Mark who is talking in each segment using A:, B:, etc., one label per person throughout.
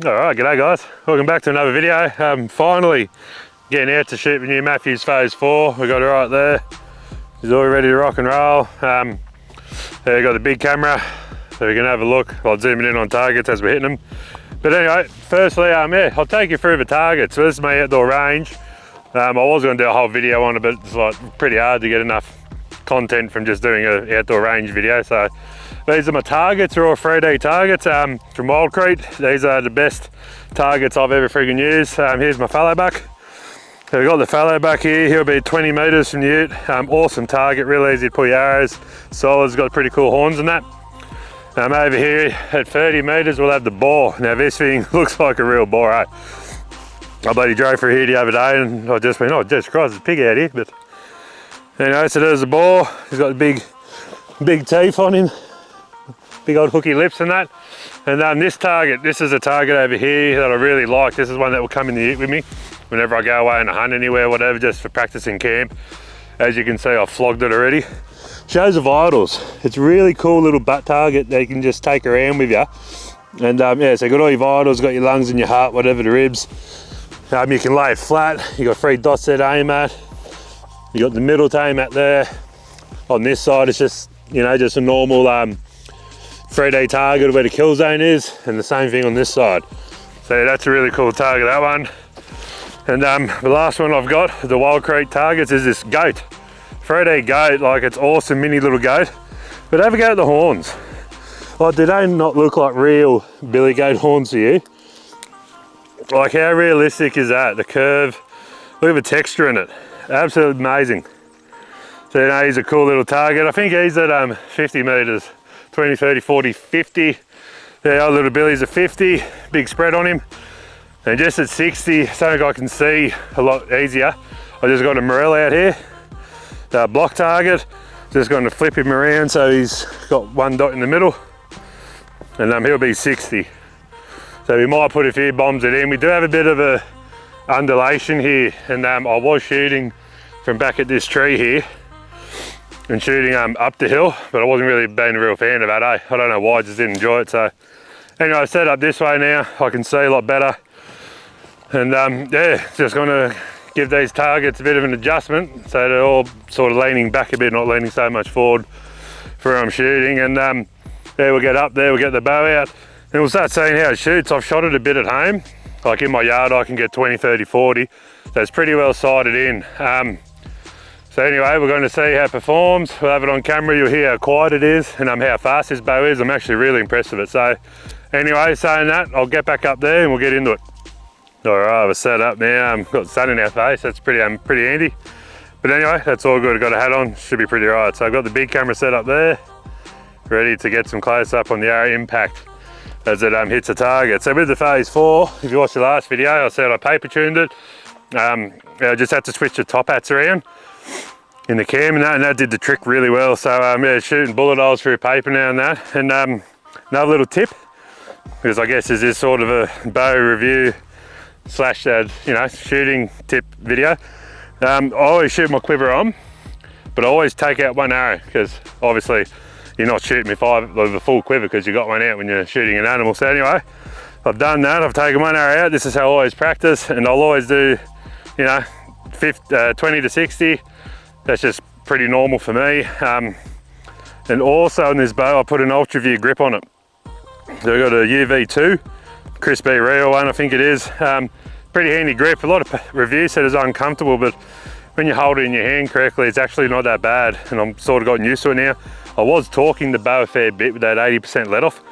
A: Alright, g'day guys. Welcome back to another video. Finally getting out to shoot the new Mathews Phase 4. We got it right there. He's all ready to rock and roll. There we got the big camera, so we can have a look. I'll zoom in on targets as we're hitting them. But anyway, firstly, yeah, I'll take you through the targets. So this is my outdoor range. I was going to do a whole video on it, but it's like pretty hard to get enough content from just doing an outdoor range video. So these are my targets. They're all 3D targets from WILDCRETE. These are the best targets I've ever friggin' used. Here's my fallow buck. So we've got the fallow buck here. He'll be 20 meters from the ute. Awesome target, real easy to pull your arrows. Solid's got pretty cool horns and that. Over here at 30 meters we'll have the boar. Now this thing looks like a real boar, eh? I bloody drove through here the other day and I just went, oh Jesus Christ, there's a pig out here. But anyway, so there's the boar. He's got big teeth on him. Big old hooky lips and that. And this is a target over here that I really like. This is one that will come in the ute with me whenever I go away on a hunt anywhere, whatever, just for practicing camp. As you can see, I've flogged it already. Shows the vitals. It's a really cool little butt target that you can just take around with you. And yeah, so you got all your vitals, got your lungs and your heart, whatever, the ribs. You can lay it flat. You got 3 dots there to aim at. You got the middle to aim at there. On this side, it's just, you know, just a normal 3D target where the kill zone is, and the same thing on this side. So yeah, that's a really cool target, that one. And the last one I've got, the WILDCRETE targets, is this goat. 3D goat, like it's awesome, mini little goat. But have a go at the horns. Like, do they not look like real billy goat horns to you? Like, how realistic is that? The curve, look at the texture in it. Absolutely amazing. So you know, he's a cool little target. I think he's at 50 meters. 20, 30, 40, 50. The other little billy's at 50, big spread on him. And just at 60, something I can see a lot easier. I just got a morel out here, the block target. Just going to flip him around so he's got 1 dot in the middle. And he'll be 60. So we might put a few bombs it in. We do have a bit of a undulation here, and I was shooting from back at this tree here and shooting up the hill, but I wasn't really being a real fan of that, eh? I don't know why, I just didn't enjoy it. So anyway, I set up this way now, I can see a lot better. And yeah, just gonna give these targets a bit of an adjustment so they're all sort of leaning back a bit, not leaning so much forward for where I'm shooting. And there we'll get up there, we'll get the bow out, and we'll start seeing how it shoots. I've shot it a bit at home, like in my yard I can get 20, 30, 40, so it's pretty well sighted in. So anyway, we're going to see how it performs. We'll have it on camera, you'll hear how quiet it is and how fast this bow is. I'm actually really impressed with it. So anyway, saying that, I'll get back up there and we'll get into it. All right, we're set up now. Got the sun in our face, that's pretty handy. But anyway, that's all good. I've got a hat on, should be pretty right. So I've got the big camera set up there, ready to get some close up on the arrow impact as it hits a target. So with the Phase 4, if you watched the last video, I said I paper tuned it. I just had to switch the top hats around in the cam, and that did the trick really well. So yeah, shooting bullet holes through paper now and that. And another little tip, because I guess this is sort of a bow review slash you know, shooting tip video. I always shoot my quiver on, but I always take out 1 arrow, because obviously you're not shooting with a full quiver because you got one out when you're shooting an animal. So anyway, I've done that, I've taken 1 arrow out. This is how I always practice, and I'll always do, you know, 20 to 60. That's just pretty normal for me. And also on this bow, I put an Ultra View grip on it. So I've got a UV2, Chris B Real one, I think it is. Pretty handy grip. A lot of reviews said it's uncomfortable, but when you hold it in your hand correctly, it's actually not that bad. And I'm sort of gotten used to it now. I was torquing the bow a fair bit with that 80% let off,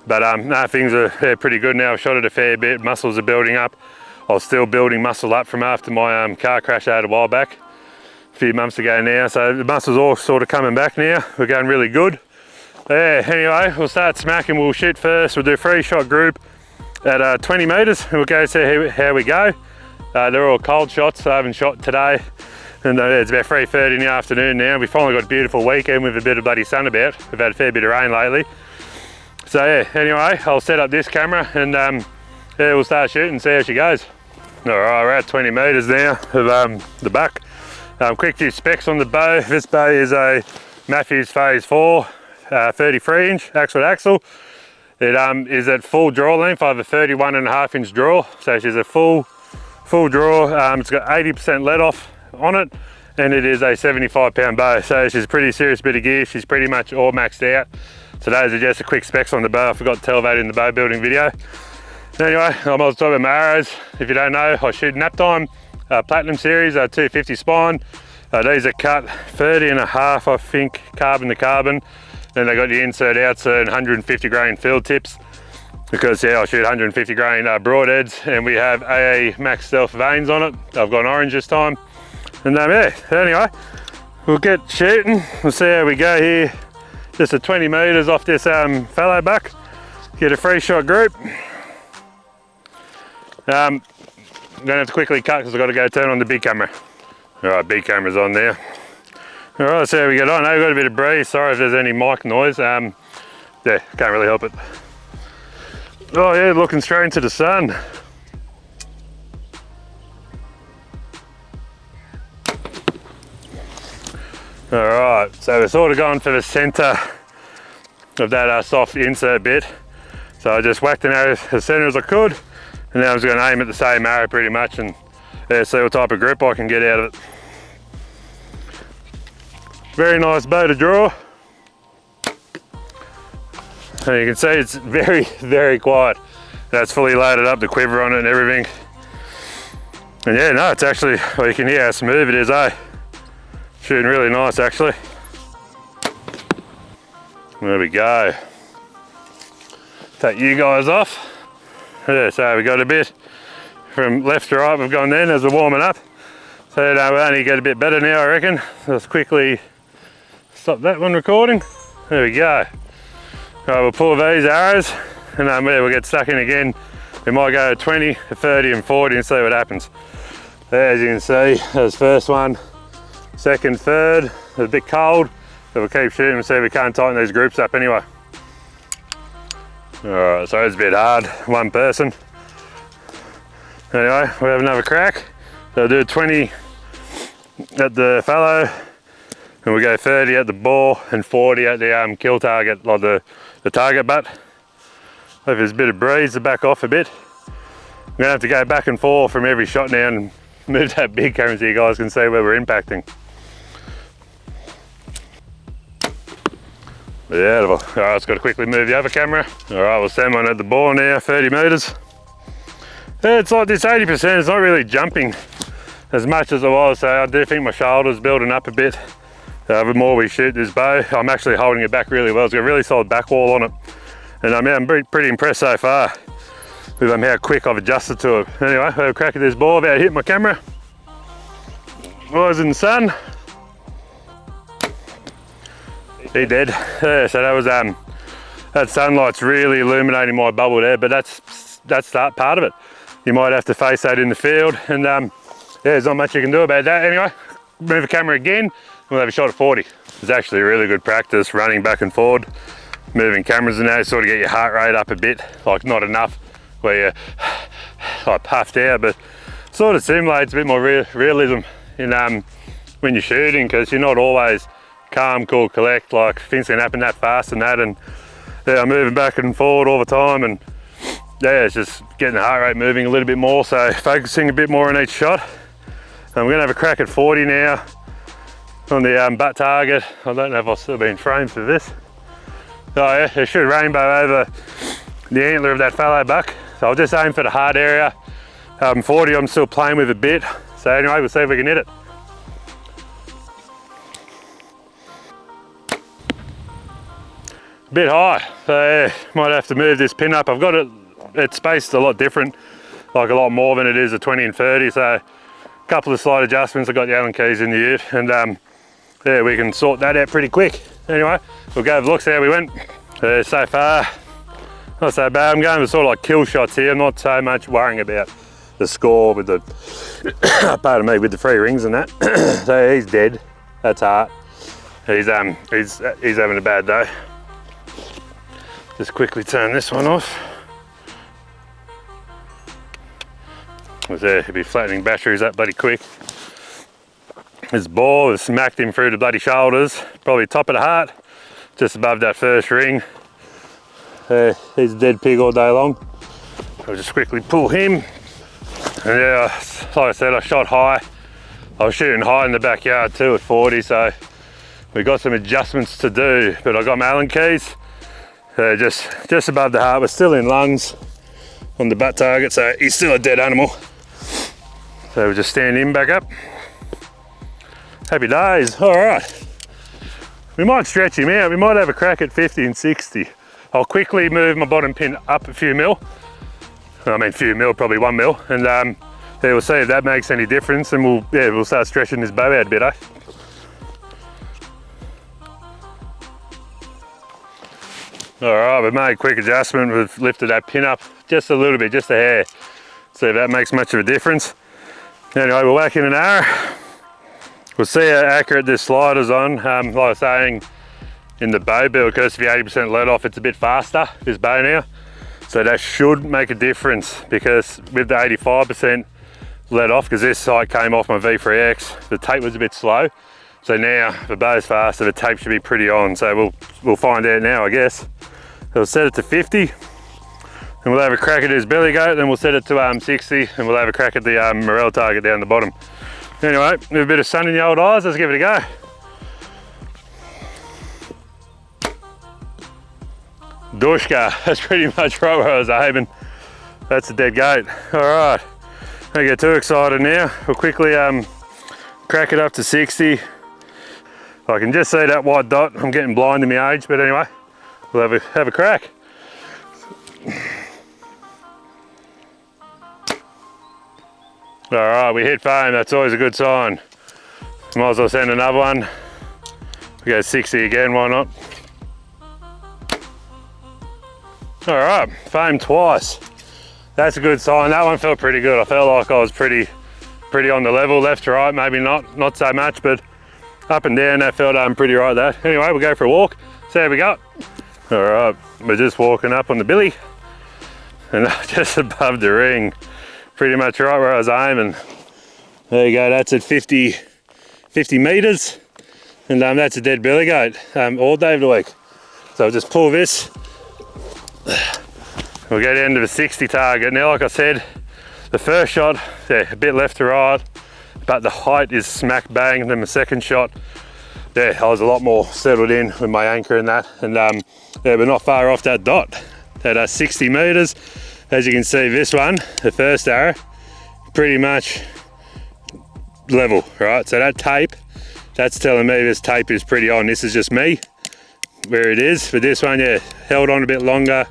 A: but no, things are pretty good now. I've shot it a fair bit, muscles are building up. I was still building muscle up from after my car crash I had a while back, a few months ago now. So the muscles all sort of coming back now. We're going really good. Yeah, anyway, we'll start smacking. We'll shoot first. We'll do a 3-shot group at 20 meters, and we'll go see how we go. They're all cold shots, so I haven't shot today. And it's about 3:30 in the afternoon now. We finally got a beautiful weekend with a bit of bloody sun about. We've had a fair bit of rain lately. So yeah, anyway, I'll set up this camera and yeah, we'll start shooting and see how she goes. All right, we're at 20 meters now of the buck. Quick few specs on the bow. This bow is a Mathews Phase 4, 33 inch axle to axle. It is at full draw length. I have a 31.5 inch draw, so she's a full draw. It's got 80% let off on it, and it is a 75 pound bow, so she's a pretty serious bit of gear. She's pretty much all maxed out. So those are just the quick specs on the bow. I forgot to tell that in the bow building video. Anyway, I might talk about my arrows. If you don't know, I shoot NAPTYME Platinum Series 250 spine. These are cut 30.5, I think, carbon to carbon. Then they got the insert outsert and 150 grain field tips, because yeah, I shoot 150 grain broadheads, and we have AA Max Stealth vanes on it. I've gone orange this time. And yeah, anyway, we'll get shooting. We'll see how we go here. Just a 20 meters off this fallow buck. Get a free shot group. I'm gonna have to quickly cut because I've got to go turn on the big camera. All right, big camera's on there. All right, let's see how we get on. I've got a bit of breeze. Sorry if there's any mic noise. Yeah, can't really help it. Oh yeah, looking straight into the sun. All right, so we're sort of going for the center of that soft insert bit. So I just whacked an arrow as center as I could, and now I'm just going to aim at the same arrow pretty much, and see what type of grip I can get out of it. Very nice bow to draw. And you can see it's very, very quiet. That's fully loaded up, the quiver on it and everything. And yeah, no, it's actually, well, you can hear how smooth it is, eh? Shooting really nice, actually. There we go. Take you guys off. Yeah, so we got a bit from left to right, we've gone then as we're warming up. So we'll only get a bit better now, I reckon. Let's quickly stop that one recording. There we go. Right, we'll pull these arrows, and yeah, we'll get stuck in again. We might go 20, 30 and 40 and see what happens. As you can see, there's first one, second, third. It's a bit cold, so we'll keep shooting and see if we can't tighten these groups up anyway. All right, so it's a bit hard, one person. Anyway, we'll have another crack. So we'll do 20 at the fallow, and we'll go 30 at the bore and 40 at the kill target, like the target butt. If there's a bit of breeze to back off a bit. I'm gonna have to go back and forth from every shot now and move that big camera so you guys can see where we're impacting. Beautiful. All right, just got to quickly move the other camera. All right, we'll send one at the bore now, 30 meters. Yeah, it's like this 80%, it's not really jumping as much as it was, so I do think my shoulder's building up a bit. The more we shoot this bow, I'm actually holding it back really well. It's got a really solid back wall on it. And I'm pretty impressed so far with how quick I've adjusted to it. Anyway, I'll have a crack at this ball without hitting my camera. Was in the sun. He did. Yeah, so that was that sunlight's really illuminating my bubble there, but that's that part of it. You might have to face that in the field, and yeah, there's not much you can do about that. Anyway, move the camera again, we'll have a shot at 40. It's actually really good practice running back and forward, moving cameras and that, sort of get your heart rate up a bit, like not enough where you're like puffed out, but sort of simulates a bit more realism in when you're shooting, because you're not always calm, cool, collect, like things can happen that fast and that, and yeah, I'm moving back and forward all the time, and yeah, it's just getting the heart rate moving a little bit more, so focusing a bit more on each shot. And we're gonna have a crack at 40 now on the butt target. I don't know if I'll still be in frame for this. Oh yeah, it should rainbow over the antler of that fallow buck. So I'll just aim for the hard area. 40 I'm still playing with a bit. So anyway, we'll see if we can hit it. Bit high, so yeah, might have to move this pin up. I've got it's spaced a lot different, like a lot more than it is a 20 and 30, so a couple of slight adjustments. I've got the Allen keys in the ute, and yeah, we can sort that out pretty quick. Anyway, we'll go have a look, see how we went. So far, not so bad. I'm going with sort of like kill shots here, not so much worrying about the score with the, pardon me, with the 3 rings and that. So he's dead, that's Art. He's having a bad day. Just quickly turn this one off. He'll be flattening batteries up bloody quick. His ball has smacked him through the bloody shoulders, probably top of the heart, just above that first ring. He's a dead pig all day long. I'll just quickly pull him. And yeah, like I said, I shot high. I was shooting high in the backyard too at 40, so we got some adjustments to do. But I got my Allen keys, just above the heart. We're still in lungs on the butt target, so he's still a dead animal. So we'll just stand him back up. Happy days. All right. We might stretch him out. We might have a crack at 50 and 60. I'll quickly move my bottom pin up a few mil. I mean, few mil, probably 1 mil, and yeah, we'll see if that makes any difference, and we'll start stretching this bow out a bit, eh? All right, we've made a quick adjustment. We've lifted that pin up just a little bit, just a hair. See if that makes much of a difference. Anyway, we'll whack in an arrow. We'll see how accurate this slider's on. Like I was saying, in the bow build, because if you're 80% let off, it's a bit faster, this bow now. So that should make a difference, because with the 85% let off, because this sight came off my V3X, the tape was a bit slow. So now the bow's faster, the tape should be pretty on. So we'll find out now, I guess. So we'll set it to 50, and we'll have a crack at his belly goat, then we'll set it to 60, and we'll have a crack at the morel target down the bottom. Anyway, with a bit of sun in the old eyes, let's give it a go. Dushka, that's pretty much right where I was aiming. That's a dead goat. All right, don't get too excited now. We'll quickly crack it up to 60. I can just see that white dot. I'm getting blind in my age, but anyway, we'll have a crack. All right, we hit fame. That's always a good sign. Might as well send another one. We go 60 again, why not? All right, fame twice. That's a good sign. That one felt pretty good. I felt like I was pretty on the level, left to right, maybe not so much, but up and down, that felt pretty right there. Anyway, we'll go for a walk, see how we go. All right, we're just walking up on the billy, and just above the ring, pretty much right where I was aiming. There you go, that's at 50 meters, and that's a dead billy goat all day of the week. So I'll just pull this. We'll go down to the 60 target. Now, like I said, the first shot, yeah, a bit left to right, but the height is smack bang. Then the second shot, yeah, I was a lot more settled in with my anchor and that. And yeah, we're not far off that dot at 60 meters. As you can see, this one, the first arrow, pretty much level, right? So that tape, that's telling me this tape is pretty on. This is just me, where it is. For this one, yeah, held on a bit longer.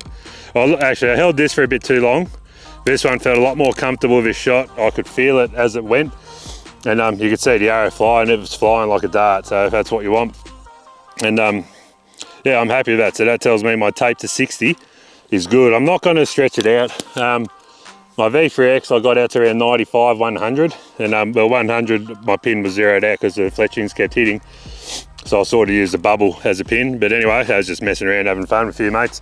A: Well, actually, I held this for a bit too long. This one felt a lot more comfortable with this shot. I could feel it as it went. And you could see the arrow fly, and it was flying like a dart. So if that's what you want. And yeah, I'm happy with that. So that tells me my tape to 60 is good. I'm not going to stretch it out. My V3X, I got out to around 95, 100. And well, 100, my pin was zeroed out because the fletchings kept hitting. So I sort of used the bubble as a pin. But anyway, I was just messing around, having fun with a few mates.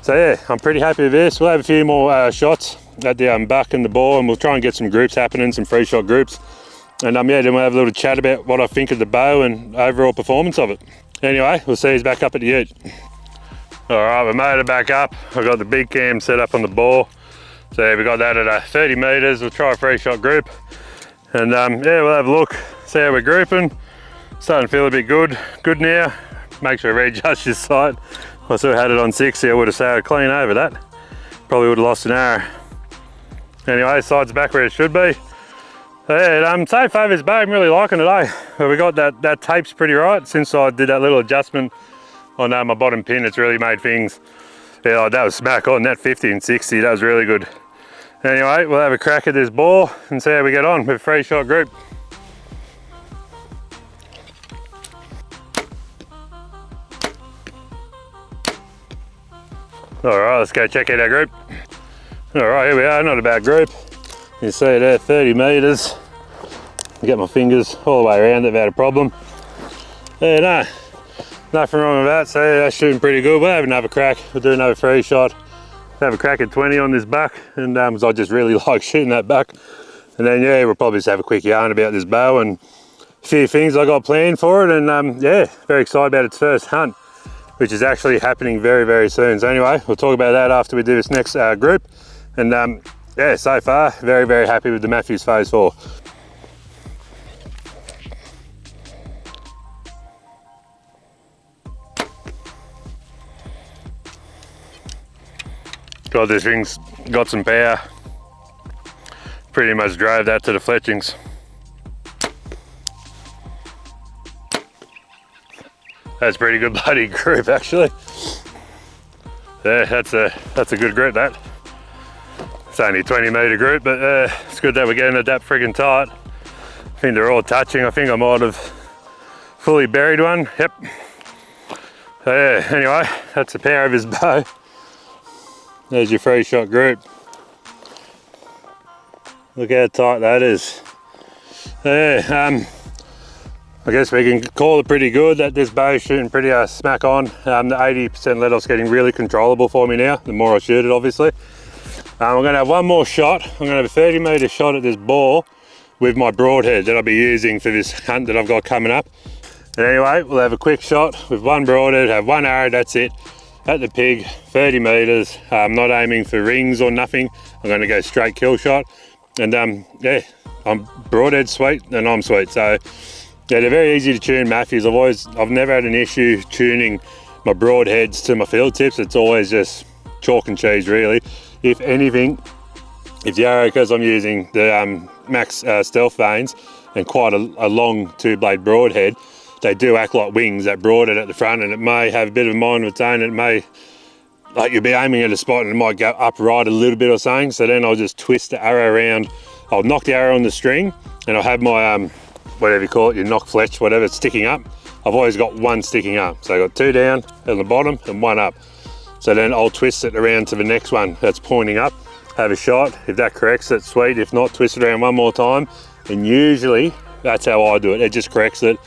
A: So yeah, I'm pretty happy with this. We'll have a few more shots at the buck and the ball, and we'll try and get some groups happening, some free shot groups. And yeah, then we'll have a little chat about what I think of the bow and overall performance of it. Anyway, we'll see you back up at the ute. All right, we made it back up. I've got the big cam set up on the ball. So yeah, we got that at 30 meters. We'll try a free shot group. And yeah, we'll have a look, see how we're grouping. Starting to feel a bit good now. Make sure I readjust this sight. If I still had it on 60, I would have sailed clean over that. Probably would have lost an arrow. Anyway, side's back where it should be. So yeah, so far this bow, I'm really liking it, eh? Well, we got that tape's pretty right. Since I did that little adjustment on my bottom pin, it's really made things, yeah, like that was smack on, that 50 and 60, that was really good. Anyway, we'll have a crack at this ball and see how we get on with a free shot group. All right, let's go check out our group. All right, here we are, not a bad group. You see there, 30 meters. Get my fingers all the way around it without a problem. Yeah, no, nothing wrong with that. So yeah, that's shooting pretty good. We'll have another crack. We'll do another free shot. Have a crack at 20 on this buck, and because I just really like shooting that buck. And then yeah, we'll probably just have a quick yarn about this bow and a few things I got planned for it. And yeah, very excited about its first hunt. which is actually happening very, very soon. So anyway, we'll talk about that after we do this next group. And yeah, so far, very, very happy with the Mathews Phase 4. God, this thing's got some power. Pretty much drove that to the fletchings. That's a pretty good bloody group, actually. Yeah, that's a good group, that. It's only a 20-metre group, but it's good that we're getting it that friggin' tight. I think they're all touching. I think I might have fully buried one. Yep. So yeah, anyway, that's the power of his bow. There's your 3-shot group. Look how tight that is. Yeah, I guess we can call it pretty good that this bow's shooting pretty smack on. The 80% let off's getting really controllable for me now, the more I shoot it, obviously. I'm gonna have one more shot. I'm gonna have a 30-metre shot at this ball with my broadhead that I'll be using for this hunt that I've got coming up. And anyway, we'll have a quick shot with one broadhead, have one arrow, that's it. At the pig, 30 metres. I'm not aiming for rings or nothing. I'm going to go straight kill shot. And yeah, I'm broadhead sweet and I'm sweet. So yeah, they're very easy to tune Mathews. I've never had an issue tuning my broadheads to my field tips. It's always just chalk and cheese, really. If anything, if the arrow, because I'm using the Max Stealth vanes and quite a long 2-blade broadhead, they do act like wings, that broadhead at the front, and it may have a bit of a mind of its own. It may, like, you'll be aiming at a spot and it might go up right a little bit or something. So then I'll just twist the arrow around. I'll knock the arrow on the string and I'll have my, whatever you call it, your knock fletch, whatever, it's sticking up. I've always got one sticking up. So I've got 2 down at the bottom and 1 up. So then I'll twist it around to the next one that's pointing up, have a shot. If that corrects it, sweet. If not, twist it around one more time. And usually that's how I do it. It just corrects it.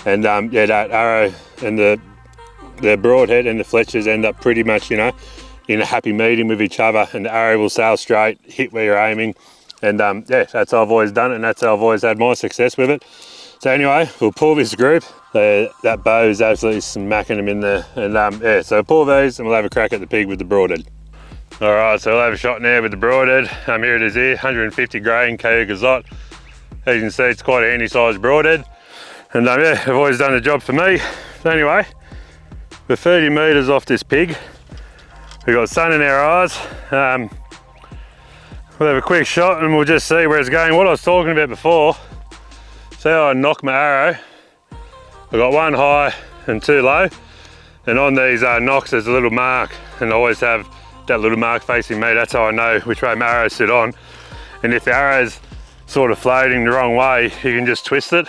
A: And yeah, that arrow and the broadhead and the fletchers end up pretty much, you know, in a happy medium with each other, and the arrow will sail straight, hit where you're aiming. And yeah, that's how I've always done it, and that's how I've always had my success with it. So anyway, we'll pull this group. That bow is absolutely smacking them in there. And yeah, so pull these and we'll have a crack at the pig with the broadhead. All right, so we'll have a shot now with the broadhead. Here it is here, 150 grain KAYUGA Zot. As you can see, it's quite a handy sized broadhead. And yeah, I've always done the job for me. So anyway, we're 30 metres off this pig. We've got sun in our eyes. We'll have a quick shot and we'll just see where it's going. What I was talking about before, see how I knock my arrow? I've got 1 high and 2 low. And on these knocks, there's a little mark, and I always have that little mark facing me. That's how I know which way my arrows sit on. And if the arrow's sort of floating the wrong way, you can just twist it.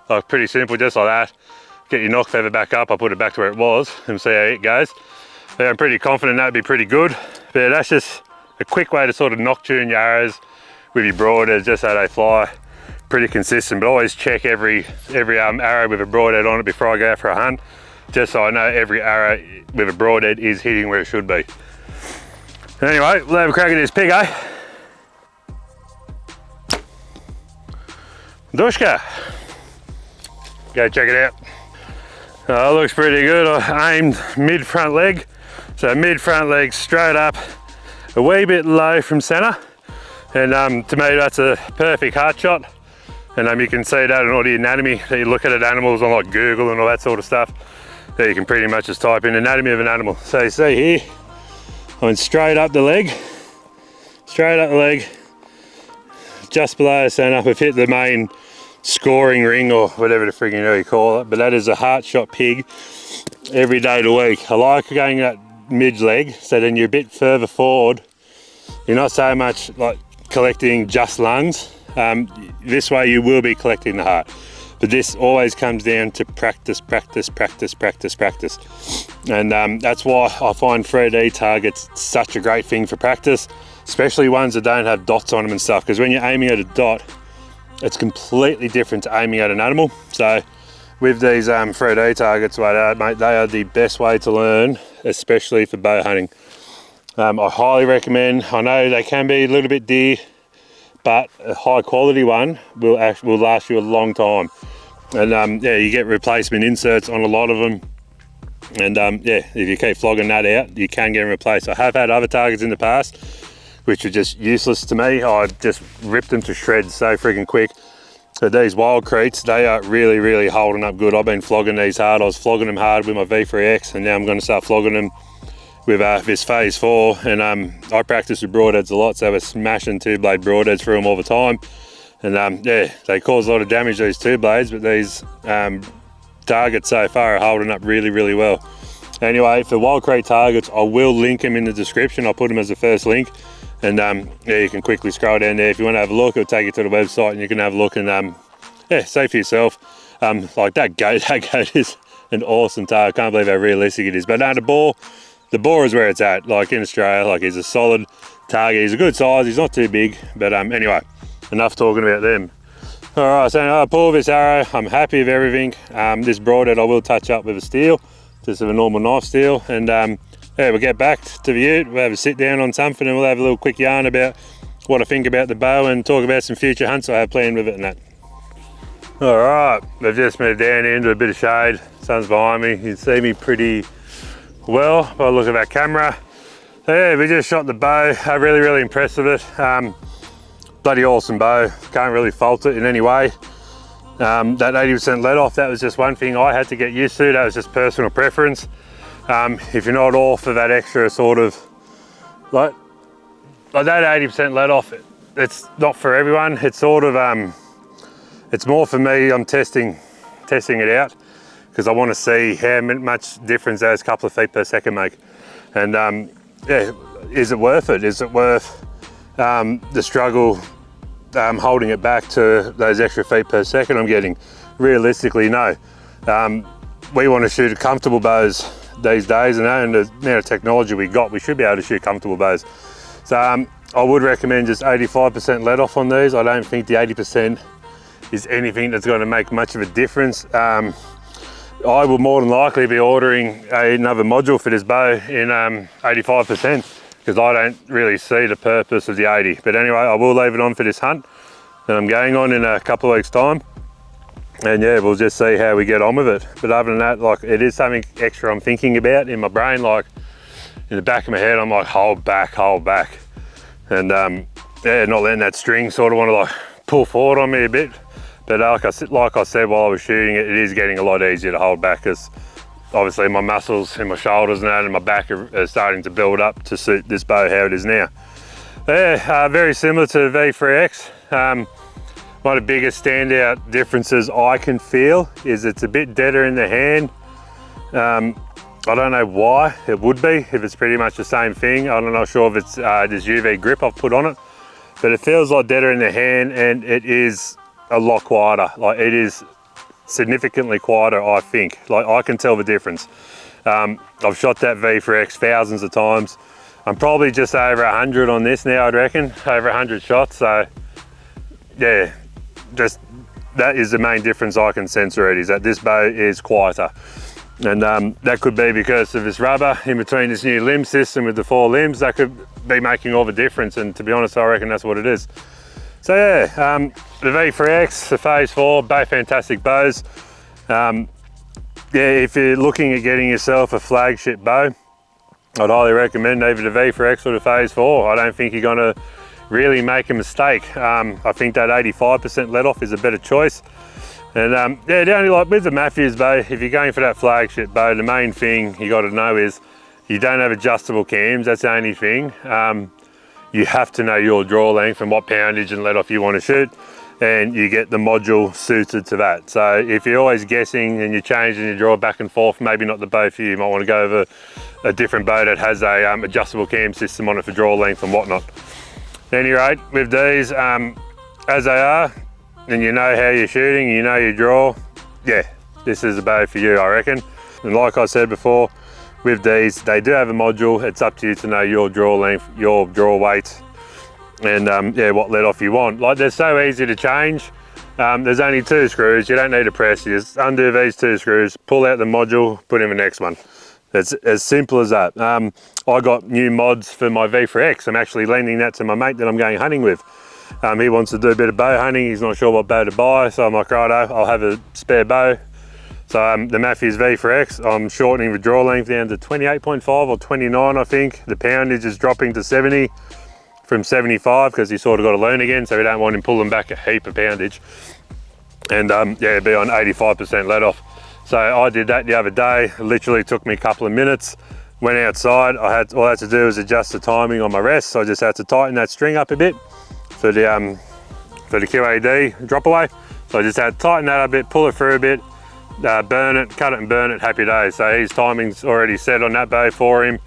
A: Like, pretty simple, just like that. Get your knock feather back up, I'll put it back to where it was and see how it goes. Yeah, I'm pretty confident that'd be pretty good. But yeah, that's just a quick way to sort of knock tune your arrows with your broadheads, just so they fly pretty consistent. But always check every arrow with a broadhead on it before I go out for a hunt, just so I know every arrow with a broadhead is hitting where it should be. Anyway, we'll have a crack at this pig, eh? Dushka. Go check it out. It looks pretty good. I aimed mid front leg. So mid front leg straight up, a wee bit low from center. And to me, that's a perfect heart shot. And you can see that in all the anatomy that you look at animals on like Google and all that sort of stuff. There you can pretty much just type in anatomy of an animal. So you see here, I went straight up the leg, just below the center. We've hit the main scoring ring or whatever the friggin' you call it, but that is a heart shot pig every day of the week. I like going that mid leg, so then you're a bit further forward. You're not so much like collecting just lungs. This way you will be collecting the heart, but this always comes down to practice. And that's why I find 3D targets such a great thing for practice, especially ones that don't have dots on them and stuff, because when you're aiming at a dot, it's completely different to aiming at an animal. So with these 3D targets, mate, they are the best way to learn, especially for bow hunting. I highly recommend. I know they can be a little bit dear, but a high quality one will last you a long time. And yeah, you get replacement inserts on a lot of them. And yeah, if you keep flogging that out, you can get them replaced. I have had other targets in the past which are just useless to me. I just ripped them to shreds so freaking quick. So these WILDCRETEs, they are really holding up good. I've been flogging these hard. I was flogging them hard with my V3X, and now I'm going to start flogging them with this Phase 4. And I practice with broadheads a lot, so we're smashing 2-blade broadheads through them all the time. And yeah, they cause a lot of damage, these 2 blades, but these targets so far are holding up really well. Anyway, for WILDCRETE targets, I will link them in the description. I'll put them as the first link. And yeah, you can quickly scroll down there if you want to have a look. It'll take you to the website and you can have a look and yeah, see for yourself. Like that goat is an awesome target. I can't believe how realistic it is. But no, the boar is where it's at. Like in Australia, like he's a solid target. He's a good size. He's not too big. But anyway, enough talking about them. All right, so I pull this arrow. I'm happy with everything. This broadhead I will touch up with a steel, just with a normal knife steel. And yeah, we'll get back to the ute, we'll have a sit down on something and we'll have a little quick yarn about what I think about the bow and talk about some future hunts I have planned with it and that. All right, we've just moved down into a bit of shade. Sun's behind me, you can see me pretty well by the look of that camera. So yeah, we just shot the bow. I'm really impressed with it. Bloody awesome bow, can't really fault it in any way. That 80% let off, that was just one thing I had to get used to. That was just personal preference. If you're not all for that extra sort of, like that 80% let off, it's not for everyone. It's sort of, it's more for me. I'm testing it out because I want to see how much difference those couple of feet per second make. And yeah, is it worth it? Is it worth the struggle holding it back to those extra feet per second I'm getting? Realistically, no. We want to shoot comfortable bows these days, and the amount of technology we got, we should be able to shoot comfortable bows. So I would recommend just 85% let off on these. I don't think the 80% is anything that's going to make much of a difference. I will more than likely be ordering another module for this bow in 85% because I don't really see the purpose of the 80. But anyway, I will leave it on for this hunt that I'm going on in a couple of weeks time. And yeah, we'll just see how we get on with it. But other than that, like, it is something extra I'm thinking about in my brain. Like in the back of my head, I'm like, hold back. And yeah, not letting that string sort of want to like pull forward on me a bit. But like I said while I was shooting it, it is getting a lot easier to hold back because obviously my muscles in my shoulders and that and my back are starting to build up to suit this bow how it is now. Yeah, very similar to the V3X. One of the biggest standout differences I can feel is it's a bit deader in the hand. I don't know why it would be, if it's pretty much the same thing. I'm not sure if it's this UV grip I've put on it, but it feels a lot deader in the hand and it is a lot quieter. Like it is significantly quieter, I think. Like I can tell the difference. I've shot that V3X thousands of times. I'm probably just over 100 on this now, I'd reckon, over 100 shots. So yeah, just that is the main difference I can sense already, is that this bow is quieter. And that could be because of this rubber in between this new limb system with the 4 limbs. That could be making all the difference, and to be honest, I reckon that's what it is. So yeah, the V3X, the Phase 4, both fantastic bows. Yeah, if you're looking at getting yourself a flagship bow, I'd highly recommend either the V3X or the Phase 4. I don't think you're gonna really make a mistake. I think that 85% let off is a better choice. And yeah, the only, like with the Mathews bow, if you're going for that flagship bow, the main thing you got to know is you don't have adjustable cams. That's the only thing. You have to know your draw length and what poundage and let off you want to shoot, and you get the module suited to that. So if you're always guessing and you're changing your draw back and forth, maybe not the bow for you. You might want to go over a different bow that has a adjustable cam system on it for draw length and whatnot. At any rate, with these as they are, and you know how you're shooting, you know your draw, yeah, this is a bow for you, I reckon. And like I said before, with these, they do have a module. It's up to you to know your draw length, your draw weight, and yeah, what let off you want. Like, they're so easy to change. There's only 2 screws. You don't need to press. You just undo these 2 screws, pull out the module, put in the next one. It's as simple as that. I got new mods for my V3X. I'm actually lending that to my mate that I'm going hunting with. He wants to do a bit of bow hunting. He's not sure what bow to buy, so I'm like, righto, I'll have a spare bow. So the Mathews V4X, I'm shortening the draw length down to 28.5 or 29, I think. The poundage is dropping to 70 from 75 because he sort of got to learn again, so we don't want him pulling back a heap of poundage. And yeah, be on 85% let off. So I did that the other day. It literally took me a couple of minutes. Went outside. All I had to do was adjust the timing on my rest. So I just had to tighten that string up a bit for the QAD drop away. So I just had to tighten that up a bit, pull it through a bit, burn it, cut it and burn it, happy days. So his timing's already set on that bow for him.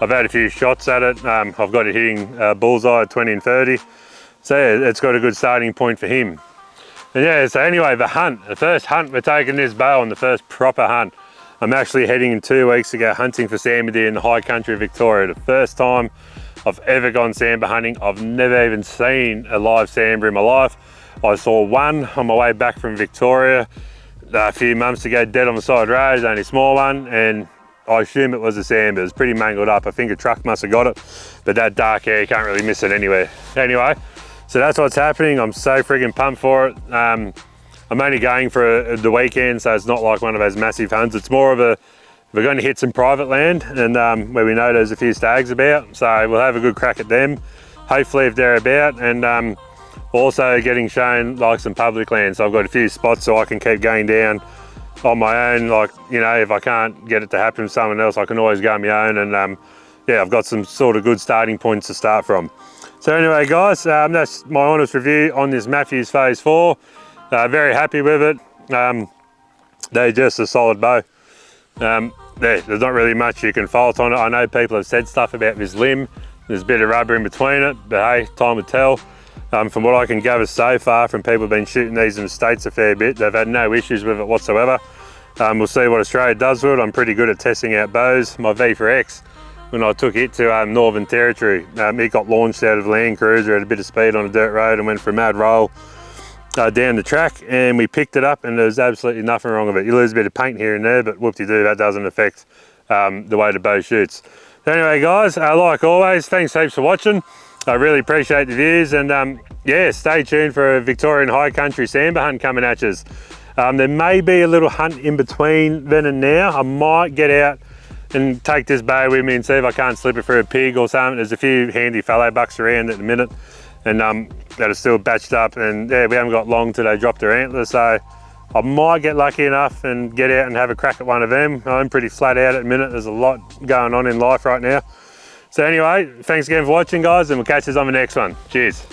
A: I've had a few shots at it. I've got it hitting bullseye at 20 and 30. So yeah, it's got a good starting point for him. And yeah, so anyway, the first hunt we're taking this bow on, the first proper hunt. I'm actually heading in 2 weeks to go hunting for sambar deer in the high country of Victoria. The first time I've ever gone sambar hunting. I've never even seen a live sambar in my life. I saw one on my way back from Victoria a few months ago, dead on the side road, only a small one, and I assume it was a sambar. It was pretty mangled up. I think a truck must have got it, but that dark hair, you can't really miss it anywhere. Anyway, so that's what's happening. I'm so friggin' pumped for it. I'm only going for the weekend, so it's not like one of those massive hunts. It's more of a, we're going to hit some private land and where we know there's a few stags about, so we'll have a good crack at them, hopefully if they're about, and also getting shown like some public land. So I've got a few spots so I can keep going down on my own. Like, you know, if I can't get it to happen with someone else, I can always go on my own, and yeah, I've got some sort of good starting points to start from. So anyway guys, that's my honest review on this Mathews Phase 4. Very happy with it. They're just a solid bow. There's not really much you can fault on it. I know people have said stuff about this limb. There's a bit of rubber in between it, but hey, time will tell. From what I can gather so far from people who've been shooting these in the States a fair bit, they've had no issues with it whatsoever. We'll see what Australia does with it. I'm pretty good at testing out bows. My V4X, when I took it to Northern Territory, it got launched out of Land Cruiser at a bit of speed on a dirt road and went for a mad roll down the track, and we picked it up and there's absolutely nothing wrong with it. You lose a bit of paint here and there, but whoop-de-doo, that doesn't affect the way the bow shoots. So anyway guys, like always, thanks heaps for watching. I really appreciate the views, and yeah, stay tuned for a Victorian high country sambar hunt coming at you. There may be a little hunt in between then and now. I might get out and take this bow with me and see if I can't slip it through a pig or something. There's a few handy fallow bucks around at the minute, and that are still batched up, and yeah, we haven't got long till they drop their antlers, so I might get lucky enough and get out and have a crack at one of them. I'm pretty flat out at the minute. There's a lot going on in life right now. So anyway, thanks again for watching guys, and we'll catch you on the next one. Cheers.